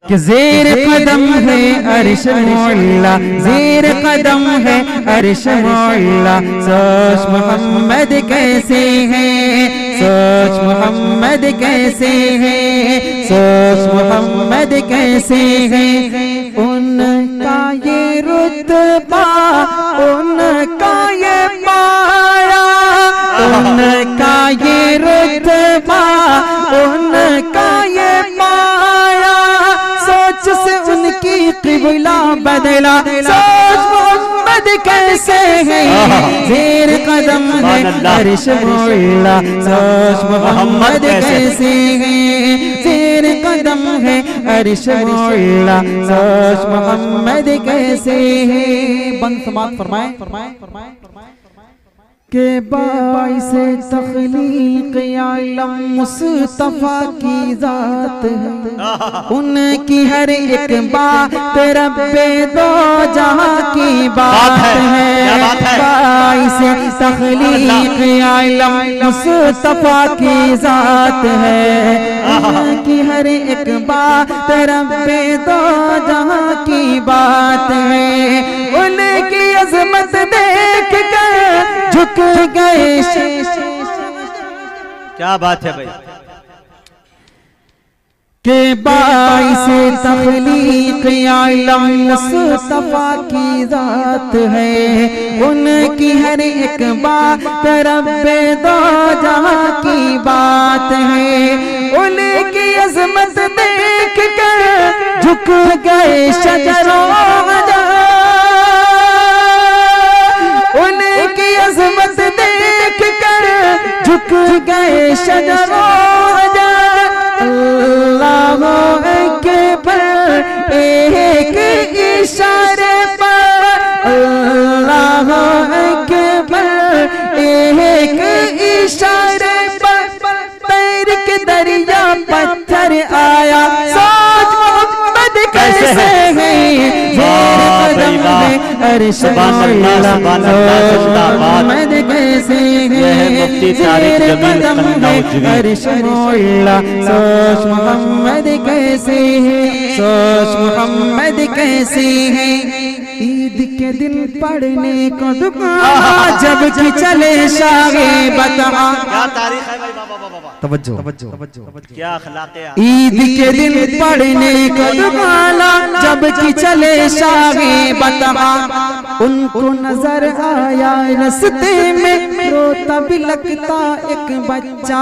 कि ज़ेर कदम है अर्श मौला, ज़ेर कदम है अर्श मौला। सोच मोहम्मद कैसे हैं, सोच मोहम्मद कैसे हैं, सोच मोहम्मद कैसे हैं। उनका ये रुतबा, उनका ये पाया, उनका ये रुतबा, उनका ये पाया। सोच से उनकी क़िबला बदला, सोच मोहम्मद कैसे है। ज़ेर कदम है अर्श मौला, सोच मोहम्मद कैसे है। ज़ेर कदम है अर्श मौला, सोच मोहम्मद कैसे है। बंद समात फरमाए फरमाए फरमाए के बाइसे तख्लीक़ आलम मुस्तफ़ा की ज़ात है। उनकी हर एक बात रब्बे दो जहां की बात है। बाइसे तख्लीक़ आलम मुस्तफ़ा की ज़ात है। उनकी हर एक बात रब्बे दो जहां की बात है। उनकी अज़मत देख कर झुक गए। क्या बात है भाई। के बाइसे तख्लीक़ आलम मुस्तफ़ा की ज़ात है। उनकी हर एक बात रब्बे दो जहां की बात है। उनकी अज़मत देख कर झुक गए शजरों, उनकी अज़मत देख कर झुक गए शजरों। अल्लाह अकबर एक इशारे पर, अल्लाह अकबर एक इशारे पर। पैर के दरिया पत्थर आया, सोच मोहम्मद कैसे है। ज़ेर कदम है अर्श मौला, सोच मोहम्मद कैसे है। ज़ेर कदम है अर्श मौला, सोच मोहम्मद कैसे है, सोच मोहम्मद कैसे है। ईद के दिन पढ़ने को दुकान जब कि चले शाहे बता। क्या तारीख है भाई। बाबा बाबा तवज्जो क्या अखलाक़े। ईद के दिन पढ़ने को दुकाना जब कि चले शाहे बता। उनको नजर आया रस्ते में रोता भी लगता एक बच्चा।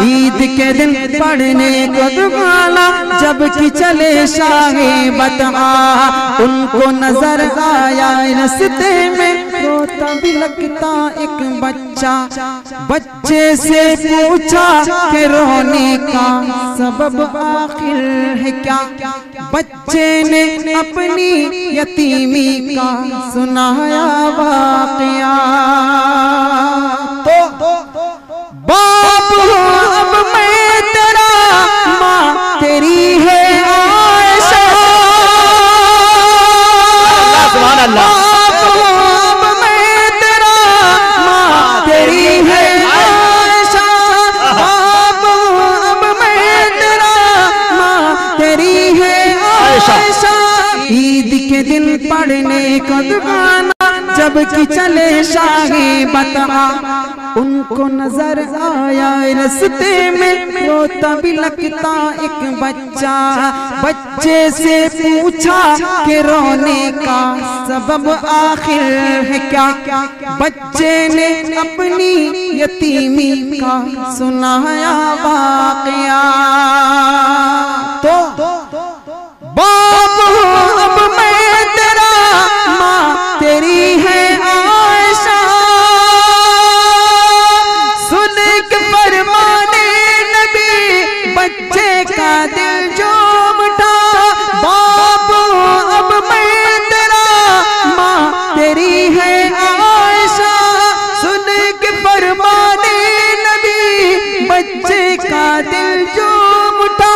ईद के दिन पढ़ने को दुकाना जब कि चले शाहे बता। उनको नजर आया रस्ते में रोता भी लगता एक बच्चा। बच्चे से पूछा कि रोने का सबब आखिर है क्या। बच्चे ने अपनी यतीमी का सुनाया वाक़या। तो बाप अब मैं तेरा, माँ तेरी है आयशा। सुभान अल्लाह। बाप अब मैं तेरा, माँ तेरी है आयशा। बाप अब मैं तेरा, माँ तेरी है आयशा। ईद के दिन पढ़ने को दुकाना जब कि चले शाहे बता। उनको नजर आया रस्ते में रोता भी लगता एक बच्चा। बच्चे से पूछा कि रोने का सबब आखिर है क्या। बच्चे ने अपनी यतीमी का सुनाया वाक़या। तो बाप अब मैं तेरा, माँ तेरी है आयशा। सुन के फरमाने नबी बच्चे का दिल जो उठा। बाप अब मैं तेरा, माँ तेरी है आयशा। सुन के फरमाने नबी बच्चे का दिल जो उठा।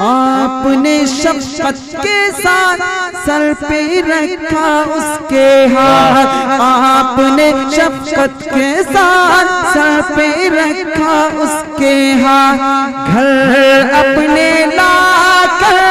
आपने शफ़क़त के साथ सर पे रखा उसके हाथ। आपने शफ़क़त के साथ सर पे रखा उसके हाथ। घर अपने लाकर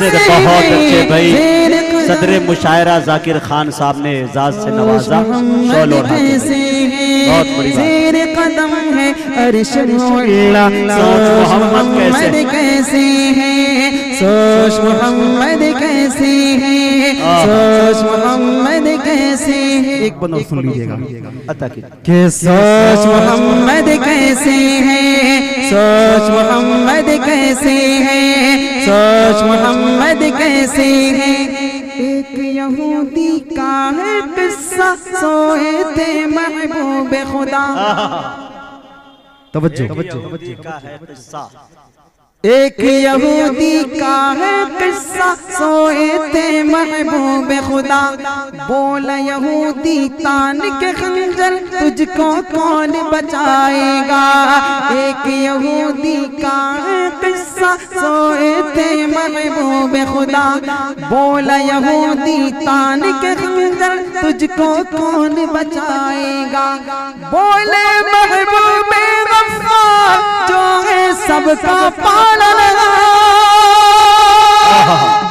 नासिर बहुत अच्छे भाई। सदर मुशायरा जाकिर खान साहब ने एजाज से नवाजा। शोल और बहुत बड़ी बात। कदम है अर्श मोहल्ला, सोच मोहम्मद कैसे है, सोच मोहम्मद कैसे है, सोच मोहम्मद कैसे है। एक बंद और सुन लीजिएगा कि सोच मोहम्मद कैसे है, सोच मोहम्मद कैसे है, सोच मोहम्मद कैसे है। एक यहूदी का है किस्सा, सोए थे महबूब खुदा। तवज्जो का है किस्सा। एक यहूदी का है किस्सा, सोए थे महबूब खुदा। बोला यहूदी तान के खंजर, तुझको कौन बचाएगा। एक यहूदी का है किस्सा, सोए थे महबूब खुदा। बोला यहूदी तान के खंजर, तुझको कौन बचाएगा। बोले महबूब गफ्फार, जो है सबका पालनहार।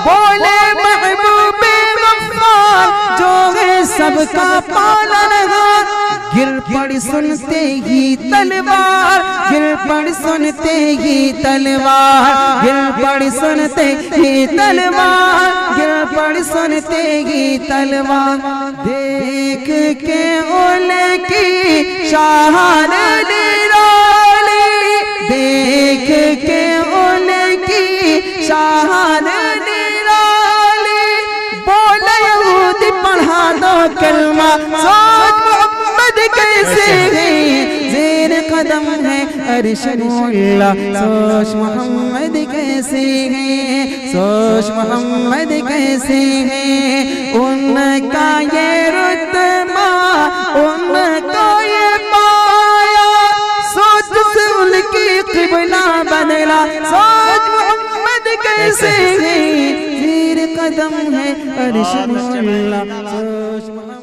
बोले महबूब गफ्फार, जो है सबका पालनहार। गिर पड़ सुनते ही तलवार, गिर पड़ सुनते ही तलवार, गिर पड़ सुनते ही तलवार, गिर पड़ सुनते ही तलवार। देख के ओले की शान निराली, देख के ओले की शान निराली। बोले यहूदी पढ़ा दो कलमा, सोच मोहम्मद कैसे है। ज़ेर कदम है अर्श मोहल्ला, सोच मोहम्मद कैसे है, सोच मोहम्मद कैसे है। उनका ये रुतबा, उनका ये पाया, सोच से उनकी क़िबला बदला। सोच मोहम्मद कैसे है, ज़ेर कदम है अर्श मोहल्ला, सोच मोहम्मद।